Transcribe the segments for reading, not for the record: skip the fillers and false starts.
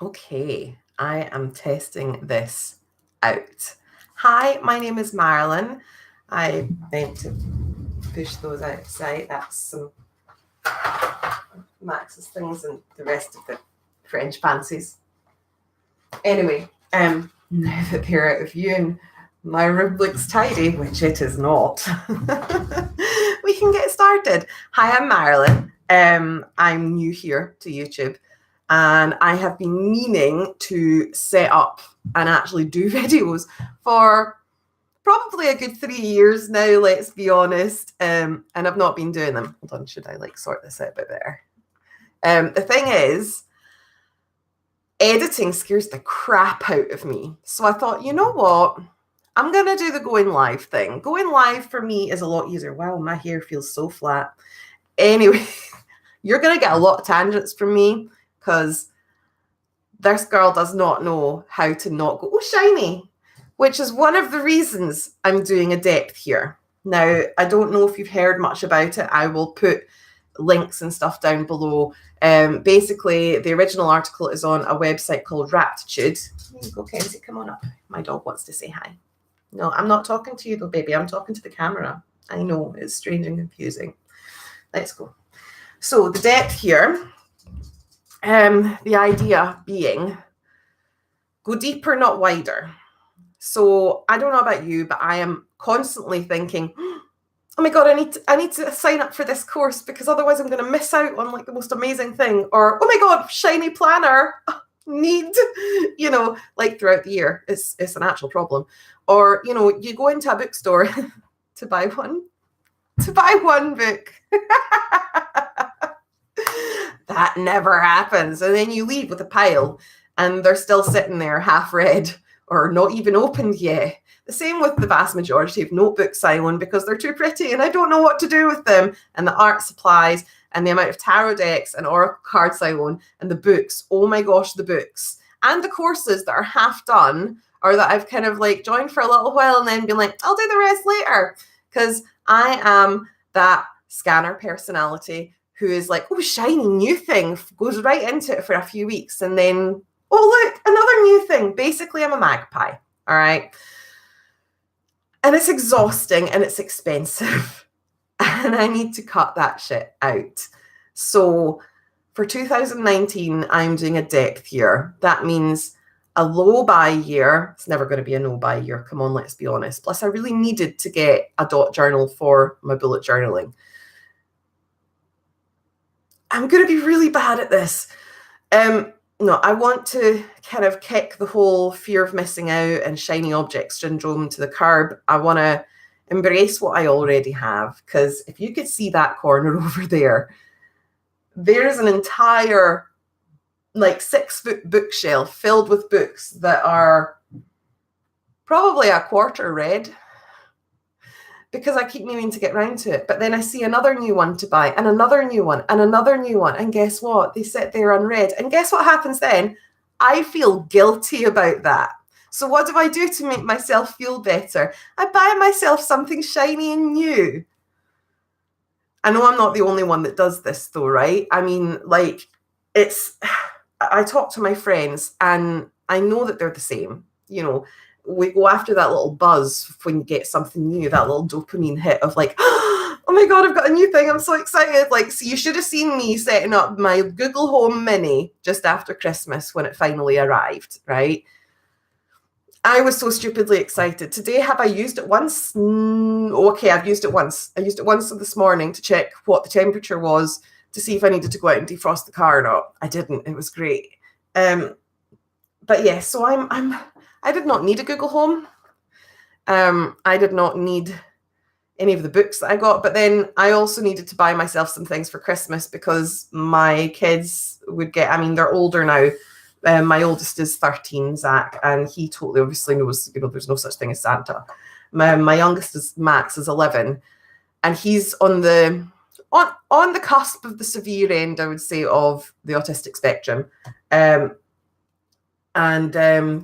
Okay, I am testing this out. Hi, my name is Marilyn. I meant to push those outside. That's some Max's things and the rest of the French fancies. Anyway, now that they're out of view and my room looks tidy, which it is not, we can get started. Hi, I'm Marilyn. I'm new here to YouTube, and I have been meaning to set up and actually do videos for probably a good 3 years now, let's be honest. And I've not been doing them. Hold on, should I sort this out a bit better? The thing is, editing scares the crap out of me. So I thought, you know what? I'm going to do the going live thing. Going live for me is a lot easier. Wow, my hair feels so flat. Anyway, you're going to get a lot of tangents from me because this girl does not know how to not go, oh, shiny, which is one of the reasons I'm doing a depth here. Now, I don't know if you've heard much about it. I will put links and stuff down below. Basically, the original article is on a website called Raptitude. There you go, Kenzie, come on up. My dog wants to say hi. No, I'm not talking to you though, baby. I'm talking to the camera. I know, it's strange and confusing. Let's go. So the depth here, the idea being go deeper, not wider. So I don't know about you, but I am constantly thinking, oh my God, I need to sign up for this course because otherwise I'm going to miss out on the most amazing thing. Or, oh my God, shiny planner, need, throughout the year. It's an actual problem. Or, you go into a bookstore to buy one book. That never happens. And then you leave with a pile and they're still sitting there half read or not even opened yet. The same with the vast majority of notebooks I own because they're too pretty and I don't know what to do with them. And the art supplies and the amount of tarot decks and oracle cards I own and the books. Oh my gosh, the books. And the courses that are half done or that I've kind of joined for a little while and then been like, I'll do the rest later. Because I am that scanner personality who is like, oh, shiny new thing, goes right into it for a few weeks. And then, oh, look, another new thing. Basically, I'm a magpie. All right. And it's exhausting and it's expensive. And I need to cut that shit out. So for 2019, I'm doing a depth year. That means a low buy year. It's never going to be a no buy year. Come on, let's be honest. Plus, I really needed to get a dot journal for my bullet journaling. I'm going to be really bad at this. No, I want to kind of kick the whole fear of missing out and shiny object syndrome to the curb. I want to embrace what I already have. Because if you could see that corner over there, there's an entire 6-foot bookshelf filled with books that are probably a quarter read because I keep meaning to get round to it. But then I see another new one to buy and another new one and another new one. And guess what? They sit there unread. And guess what happens then? I feel guilty about that. So what do I do to make myself feel better? I buy myself something shiny and new. I know I'm not the only one that does this though, right? I mean, I talk to my friends and I know that they're the same. We go after that little buzz when you get something new, that little dopamine hit of oh my God, I've got a new thing. I'm so excited. So you should have seen me setting up my Google Home Mini just after Christmas when it finally arrived, right? I was so stupidly excited. Today, have I used it once? Okay, I've used it once. I used it once this morning to check what the temperature was to see if I needed to go out and defrost the car or not. I didn't. It was great. But yeah, so I did not need a Google Home. I did not need any of the books that I got, but then I also needed to buy myself some things for Christmas because my kids would get, they're older now. My oldest is 13, Zach, and he totally obviously knows, there's no such thing as Santa. My youngest is Max, is 11, and he's on the cusp of the severe end, I would say, of the autistic spectrum. And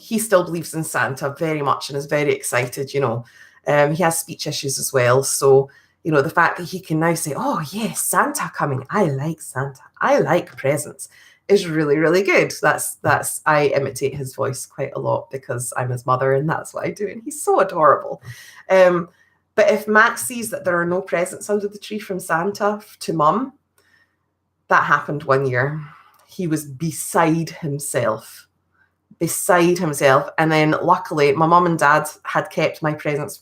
he still believes in Santa very much and is very excited, He has speech issues as well. So, the fact that he can now say, oh, yes, Santa coming. I like Santa. I like presents. is really, really good. I imitate his voice quite a lot because I'm his mother and that's what I do. And he's so adorable. But if Max sees that there are no presents under the tree from Santa to Mum, that happened one year. He was beside himself. And then luckily, my mum and dad had kept my presents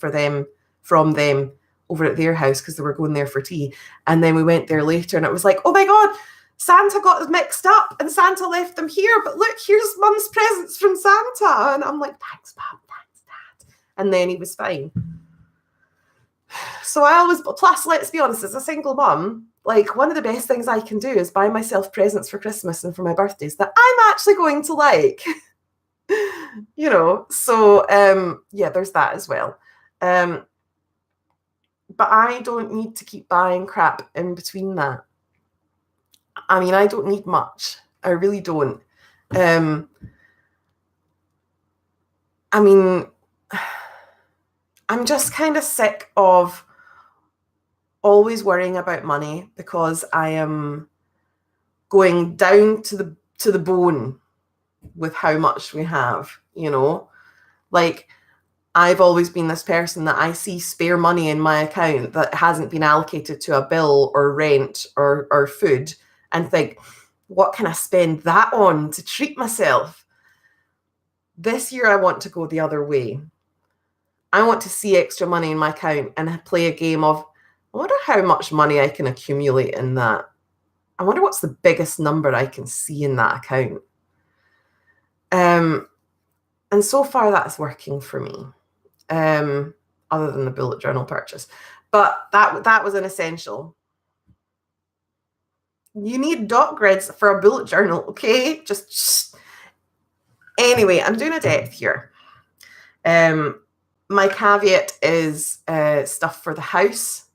from them over at their house because they were going there for tea. And then we went there later and it was like, oh my God, Santa got mixed up and Santa left them here. But look, here's Mum's presents from Santa. And I'm like, thanks, Mum, thanks, Dad. And then he was fine. So plus, let's be honest, as a single mum, like one of the best things I can do is buy myself presents for Christmas and for my birthdays that I'm actually going to like. So there's that as well. But I don't need to keep buying crap in between that. I mean, I don't need much. I really don't. I mean, I'm just kind of sick of always worrying about money because I am going down to the bone with how much we have, like I've always been this person that I see spare money in my account that hasn't been allocated to a bill or rent or food and think, what can I spend that on to treat myself? This year, I want to go the other way. I want to see extra money in my account and play a game of, I wonder how much money I can accumulate in that. I wonder what's the biggest number I can see in that account. And so far that's working for me, other than the bullet journal purchase. But that was an essential. You need dot grids for a bullet journal, okay? Just anyway, I'm doing a depth here. My caveat is stuff for the house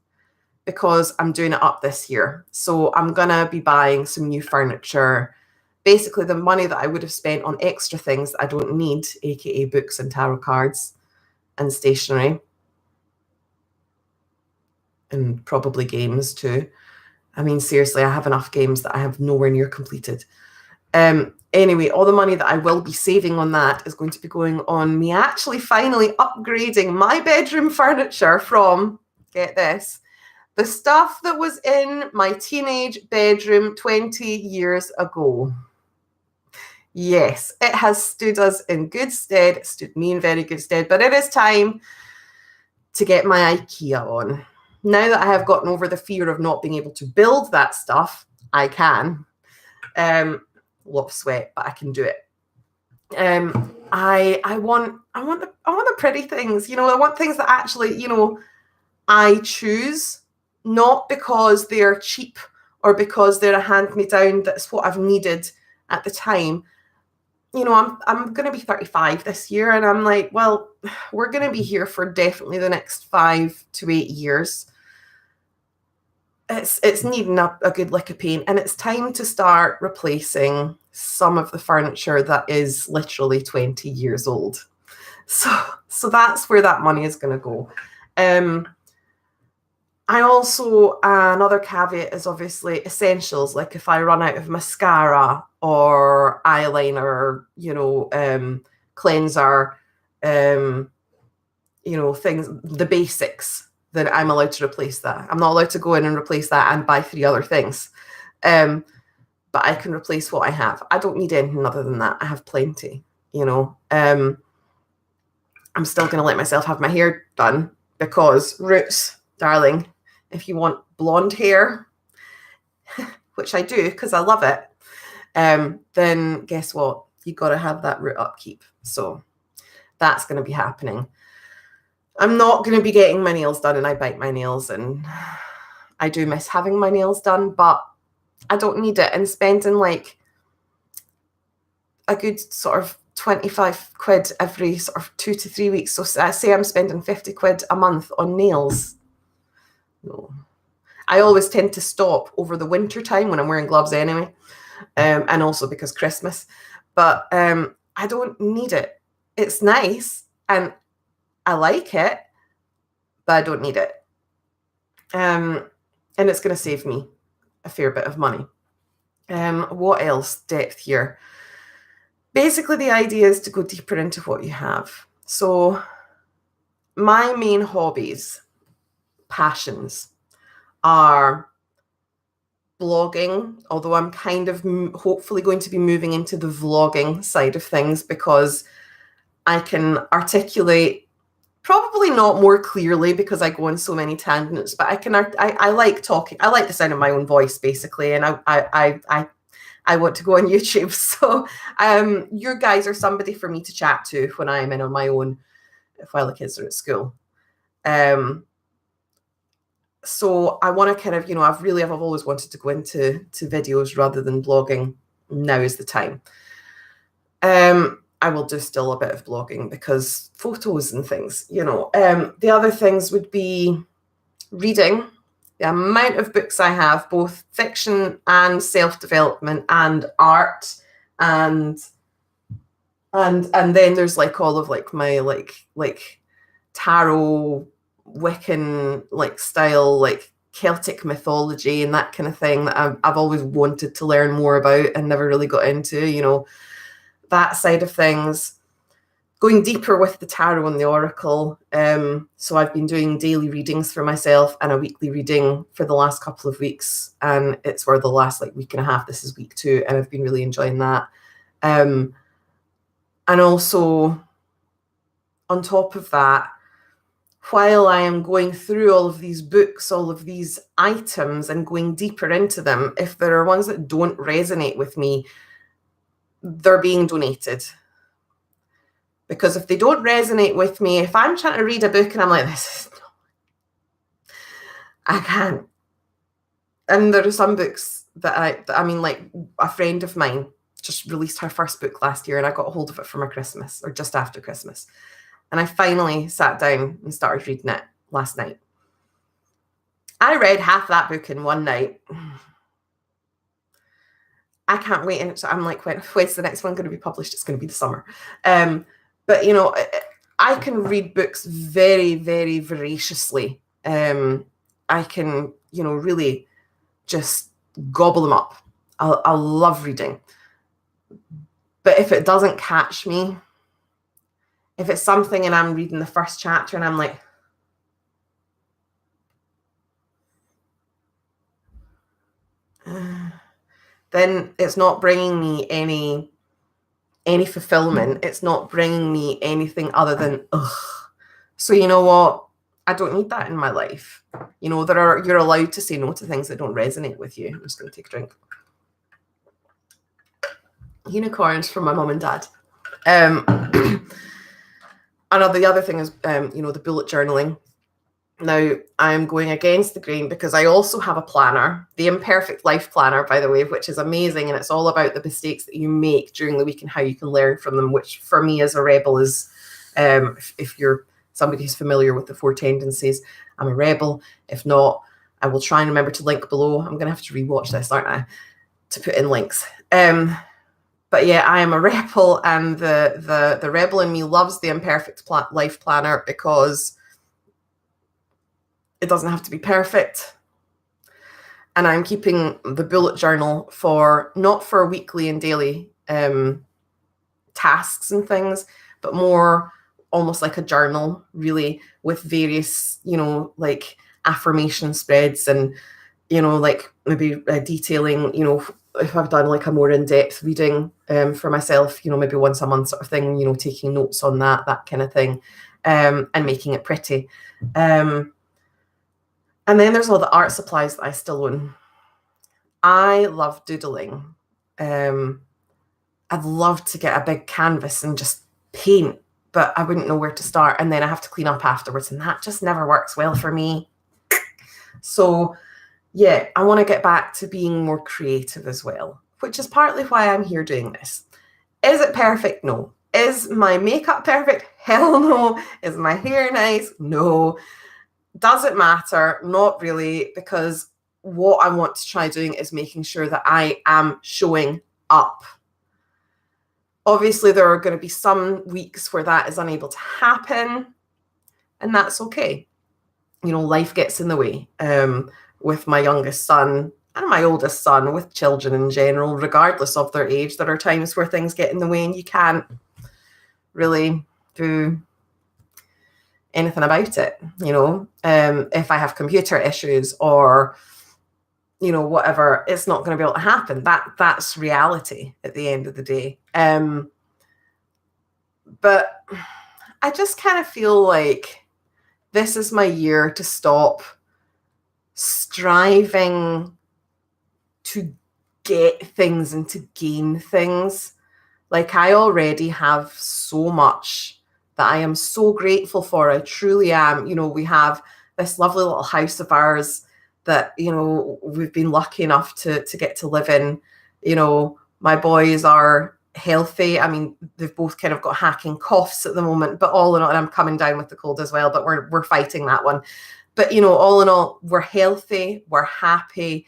because I'm doing it up this year. So I'm going to be buying some new furniture. Basically, the money that I would have spent on extra things that I don't need, aka books and tarot cards and stationery. And probably games too. I mean, seriously, I have enough games that I have nowhere near completed. Anyway, all the money that I will be saving on that is going to be going on me actually finally upgrading my bedroom furniture from, get this, the stuff that was in my teenage bedroom 20 years ago. Yes, it has stood us in good stead. It stood me in very good stead, but it is time to get my IKEA on. Now that I have gotten over the fear of not being able to build that stuff, I can. A lot of sweat, but I can do it. I want the pretty things. I want things that actually, I choose, not because they're cheap or because they're a hand-me-down. That's what I've needed at the time. I'm going to be 35 this year, and I'm like, well, we're going to be here for definitely the next 5 to 8 years. It's needing a good lick of paint, and it's time to start replacing some of the furniture that is literally 20 years old. So that's where that money is going to go. I also, another caveat is obviously essentials, like if I run out of mascara or eyeliner, cleanser, things, the basics, then I'm allowed to replace that. I'm not allowed to go in and replace that and buy 3 other things. But I can replace what I have. I don't need anything other than that. I have plenty, I'm still going to let myself have my hair done because roots, darling, if you want blonde hair, which I do because I love it, then guess what? You got to have that root upkeep. So that's going to be happening. I'm not going to be getting my nails done, and I bite my nails, and I do miss having my nails done, but I don't need it. And spending like a good sort of 25 quid every sort of 2 to 3 weeks. So I say I'm spending 50 quid a month on nails. No. I always tend to stop over the winter time when I'm wearing gloves anyway. And also because Christmas. But I don't need it. It's nice and I like it, but I don't need it. And it's going to save me a fair bit of money. What else? Depth here. Basically, the idea is to go deeper into what you have. So my main hobbies, passions, are blogging, although I'm kind of hopefully going to be moving into the vlogging side of things because I can articulate, probably not more clearly because I go on so many tangents, but I like talking. I like the sound of my own voice basically, and I want to go on YouTube. So your guys are somebody for me to chat to when I'm in on my own while the kids are at school. So I want to kind of, I've always wanted to go into videos rather than blogging. Now is the time. I will do still a bit of blogging because photos and things, The other things would be reading. The amount of books I have, both fiction and self-development and art, and then there's like all of like my like tarot, Wiccan like style, like Celtic mythology and that kind of thing that I've always wanted to learn more about and never really got into, that side of things. Going deeper with the tarot and the oracle. So I've been doing daily readings for myself and a weekly reading for the last couple of weeks. And it's for the last week and a half. This is week 2, and I've been really enjoying that. And also, on top of that, while I am going through all of these books, all of these items, and going deeper into them, if there are ones that don't resonate with me, they're being donated. Because if they don't resonate with me, if I'm trying to read a book and I'm like, I can't. And there are some books that I mean, like a friend of mine just released her first book last year and I got a hold of it for my Christmas or just after Christmas. And I finally sat down and started reading it last night. I read half that book in one night. I can't wait. And so I'm like, when's the next one going to be published? It's going to be the summer. But, I can read books very, very voraciously. I can, really just gobble them up. I love reading. But if it doesn't catch me, if it's something and I'm reading the first chapter and I'm like, then it's not bringing me any fulfillment. It's not bringing me anything other than ugh. So you know what? I don't need that in my life. You're allowed to say no to things that don't resonate with you. I'm just going to take a drink. Unicorns from my mom and dad. The other thing is, the bullet journaling. Now, I'm going against the grain because I also have a planner, the Imperfect Life Planner, by the way, which is amazing. And it's all about the mistakes that you make during the week and how you can learn from them, which for me as a rebel is, if you're somebody who's familiar with the 4 tendencies, I'm a rebel. If not, I will try and remember to link below. I'm going to have to rewatch this, aren't I, to put in links. But yeah, I am a rebel, and the rebel in me loves the Imperfect Life Planner because it doesn't have to be perfect. And I'm keeping the bullet journal not for weekly and daily tasks and things, but more almost like a journal, really, with various, like affirmation spreads and, like maybe detailing, if I've done like a more in-depth reading for myself, maybe once a month sort of thing, taking notes on that kind of thing, and making it pretty. And then there's all the art supplies that I still own. I love doodling. I'd love to get a big canvas and just paint, but I wouldn't know where to start. And then I have to clean up afterwards, and that just never works well for me. So yeah, I want to get back to being more creative as well, which is partly why I'm here doing this. Is it perfect? No. Is my makeup perfect? Hell no. Is my hair nice? No. Does it matter? Not really, because what I want to try doing is making sure that I am showing up. Obviously, there are going to be some weeks where that is unable to happen, and that's okay. Life gets in the way. With my youngest son, and my oldest son, with children in general, regardless of their age, there are times where things get in the way and you can't really do anything about it. If I have computer issues or whatever, it's not going to be able to happen. That's reality at the end of the day. But I just kind of feel like this is my year to stop striving to get things and to gain things. Like, I already have so much that I am so grateful for. I truly am. We have this lovely little house of ours that, we've been lucky enough to get to live in. My boys are healthy. I mean, they've both kind of got hacking coughs at the moment, but all in all, and I'm coming down with the cold as well, but we're fighting that one. But, all in all, we're healthy, we're happy,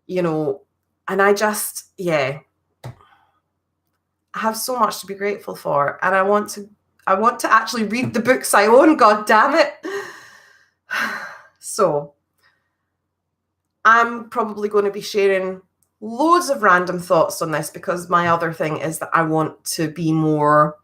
and I just, I have so much to be grateful for. And I want to actually read the books I own, God damn it. So I'm probably going to be sharing loads of random thoughts on this, because my other thing is that I want to be more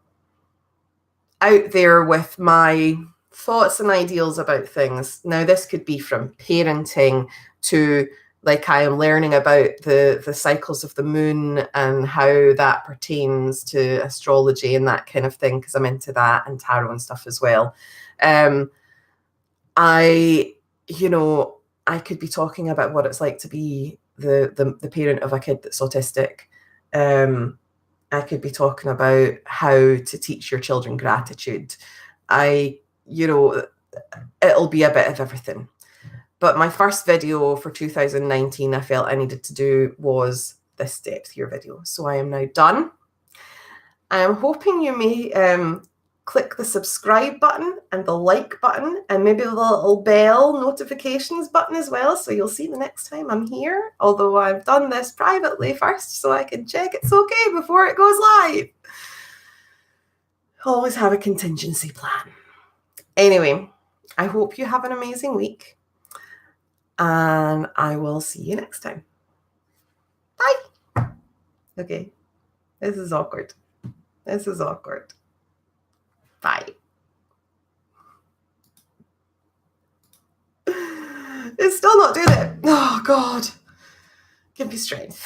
out there with my thoughts and ideals about things. Now, this could be from parenting to, like, I am learning about the cycles of the moon and how that pertains to astrology and that kind of thing, because I'm into that, and tarot and stuff as well. I could be talking about what it's like to be the parent of a kid that's autistic. I could be talking about how to teach your children gratitude. It'll be a bit of everything. But my first video for 2019, I felt I needed to do was this depth year video. So I am now done. I am hoping you may click the subscribe button and the like button, and maybe the little bell notifications button as well, so you'll see the next time I'm here. Although I've done this privately first so I can check it's okay before it goes live. Always have a contingency plan. Anyway, I hope you have an amazing week, and I will see you next time. Bye. Okay, this is awkward. Bye. It's still not doing it. Oh, God. Give me strength.